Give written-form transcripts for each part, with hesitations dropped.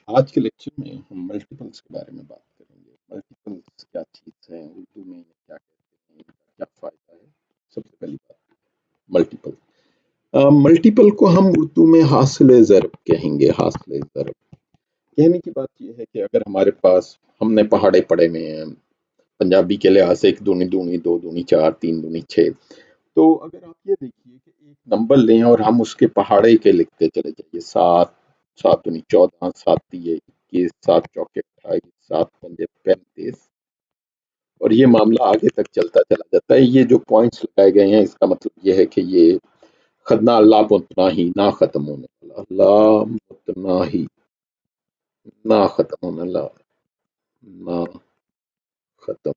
آج کے لیکچر میں ہم ملٹیپلس کے بارے میں بات کریں گے۔ ملٹیپلس کیا چیز ہے، اردو میں انہیں کیا کہتے ہیں، ان کا کیا فائدہ ہے۔ سب سے پہلی بات ملٹیپل، ملٹیپل کو ہم اردو میں حاصل ضرب کہیں گے۔ حاصل ضرب کہنے کی بات یہ ہے کہ اگر ہمارے پاس، ہم نے پہاڑے پڑے ہوئے ہیں پنجابی کے لحاظ سے، ایک دونی دونی، دو دونی چار، تین دونی چھ، تو اگر آپ یہ دیکھیے کہ ایک نمبر لیں اور ہم اس کے پہاڑے کے لکھتے چلے جائیے، 7، 7 دونی 14، 7 تیے 21، 7 چوکے 28، 7 پنجے 35، اور یہ معاملہ آگے تک چلتا چلا جاتا ہے۔ یہ جو پوائنٹس لگائے گئے ہیں اس کا مطلب یہ ہے کہ یہ خدنا لا متناہی، نہ ختم ہونے والا، لا متناہی، نہ ختم ہونے، لا نہ ختم۔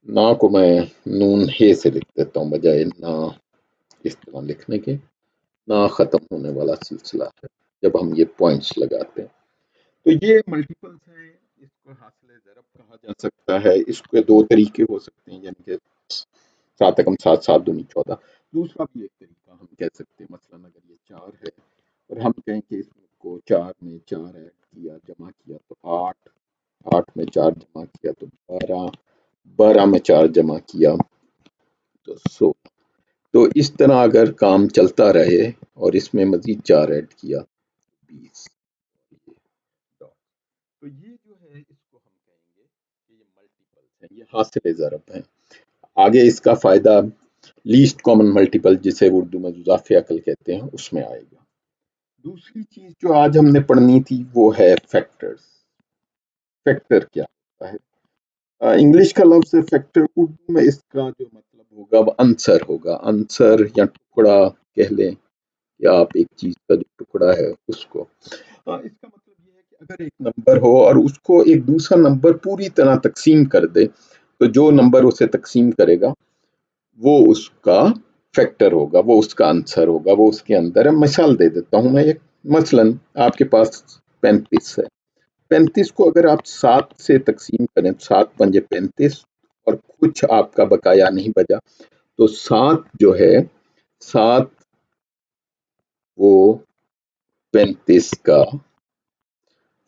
نا کو میں نون ہے سے لکھ دیتا ہوں بجائے نہ اس طرح لکھنے کے۔ نہ ختم ہونے والا سلسلہ ہے جب ہم یہ پوائنٹس لگاتے ہیں۔ تو یہ ملٹیپلس ہیں، اس کو حاصل ضرب کہا جا سکتا ہے۔ اس کے دو طریقے ہو سکتے ہیں، یعنی کہ 7 × 7، 7 دونی 14۔ دوسرا بھی ایک طریقہ ہم کہہ سکتے ہیں، مثلاً اگر یہ 4 ہے اور ہم کہیں کہ اس کو 4 میں 4 ایڈ کیا، جمع کیا تو 8، 8 میں 4 جمع کیا تو 12، 12 میں 4 جمع کیا تو 16۔ تو اس طرح اگر کام چلتا رہے اور اس میں مزید 4 ایڈ کیا 20۔ تو یہ جو ہے اس کو ہم کہیں گے کہ یہ ملٹیپلس ہیں، یہ حاصل ضرب ہیں۔ آگے اس کا فائدہ لیسٹ کامن ملٹیپل، جسے اردو میں اضافی عقل کہتے ہیں، اس میں آئے گا۔ دوسری چیز جو آج ہم نے پڑھنی تھی وہ ہے فیکٹرز۔ فیکٹر کیا ہوتا ہے؟ انگلش کا لفظ ہے فیکٹر، اردو میں اس کا جو مطلب ہوگا وہ عنصر ہوگا۔ عنصر یا ٹکڑا کہہ لیں، یا آپ ایک چیز کا جو ٹکڑا ہے اس کو۔ اس کا مطلب یہ ہے کہ اگر ایک نمبر ہو اور اس کو ایک دوسرا نمبر پوری طرح تقسیم کر دے، تو جو نمبر اسے تقسیم کرے گا وہ اس کا فیکٹر ہوگا، وہ اس کا عنصر ہوگا، وہ اس کے اندر ہے۔ مثال دے دیتا ہوں میں ایک، مثلاً آپ کے پاس 35 ہے۔ 35 کو اگر آپ 7 سے تقسیم کریں، 7 پنجے 35، اور کچھ آپ کا بقایا نہیں بچا، تو 7 جو ہے، 7 وہ 35 کا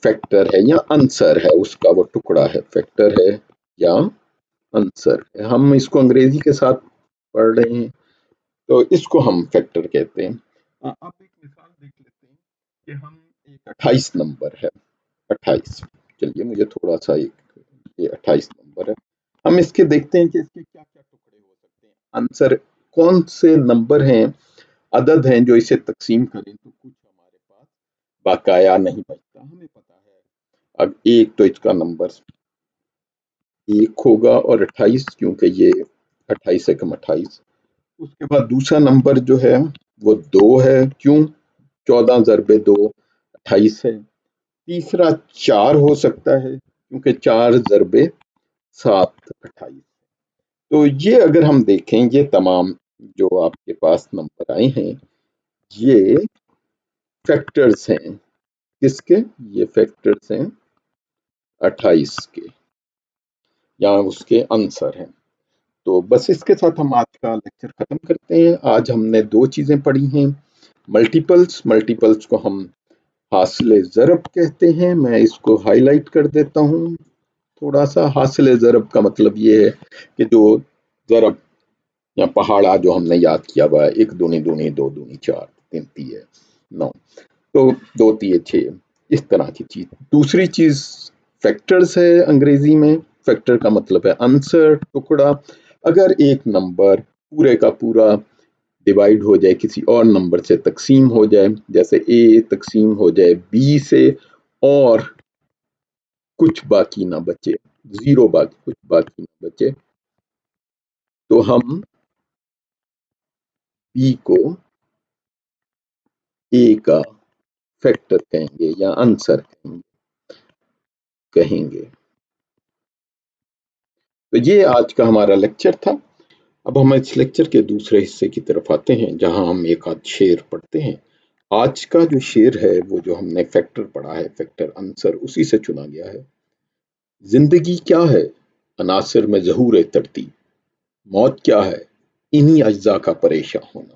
فیکٹر ہے یا عنصر ہے، اس کا وہ ٹکڑا ہے، فیکٹر ہے یا عنصر ہے۔ ہم اس کو انگریزی کے ساتھ پڑھ رہے ہیں تو اس کو ہم فیکٹر کہتے ہیں۔ اب ایک مثال دیکھ لیتے ہیں کہ ہم ایک 28 نمبر ہے، 28، چلیے مجھے تھوڑا سا یہ 28 نمبر ہے، ہم اس کے دیکھتے ہیں کہ اس کے کیا کیا ٹکڑے ہو سکتے ہیں، عنصر کون سے نمبر ہیں، عدد ہیں جو اسے تقسیم کریں تو کچھ ہمارے پاس بقایا نہیں بچتا۔ ہمیں پتا ہے اب ایک تو اس کا نمبر 1 ہوگا اور 28، کیونکہ یہ 28 × 28۔ اس کے بعد دوسرا نمبر جو ہے وہ 2 ہے، کیوں؟ 14 ضرب 2 28 ہے۔ تیسرا 4 ہو سکتا ہے، کیونکہ 4 ضرب 7 28۔ تو یہ اگر ہم دیکھیں، یہ تمام جو آپ کے پاس نمبر آئے ہیں یہ فیکٹرز ہیں، کس کے؟ یہ فیکٹرز ہیں 28 کے، یا اس کے عنصر ہیں۔ تو بس اس کے ساتھ ہم آج کا لیکچر ختم کرتے ہیں۔ آج ہم نے 2 چیزیں پڑھی ہیں، ملٹیپلس، ملٹیپلس کو ہم حاصل ضرب کہتے ہیں۔ میں اس کو ہائی لائٹ کر دیتا ہوں تھوڑا سا۔ حاصل ضرب کا مطلب یہ ہے کہ جو ضرب یا پہاڑا جو ہم نے یاد کیا ہوا ہے، 1 دونی دونی، 2 دونی 4، 3 تیے 9، تو 2 تیے 6، اس طرح کی چیز۔ دوسری چیز فیکٹرز ہے، انگریزی میں فیکٹر کا مطلب ہے عنصر، ٹکڑا۔ اگر ایک نمبر پورے کا پورا ڈیوائیڈ ہو جائے، کسی اور نمبر سے تقسیم ہو جائے، جیسے A تقسیم ہو جائے B سے اور کچھ باقی نہ بچے، 0 باقی، کچھ باقی نہ بچے، تو ہم B کو A کا فیکٹر کہیں گے یا عنصر کہیں گے۔ تو یہ آج کا ہمارا لیکچر تھا۔ اب ہم اس لیکچر کے دوسرے حصے کی طرف آتے ہیں، جہاں ہم ایک آدھ شعر پڑھتے ہیں۔ آج کا جو شعر ہے وہ جو ہم نے فیکٹر پڑھا ہے، فیکٹر عنصر، اسی سے چنا گیا ہے۔ زندگی کیا ہے؟ عناصر میں ظہور ترتیب۔ موت کیا ہے؟ انہی اجزاء کا پریشاں ہونا۔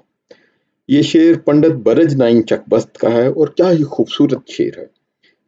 یہ شعر پنڈت برج نائن چک بست کا ہے، اور کیا ہی خوبصورت شعر ہے۔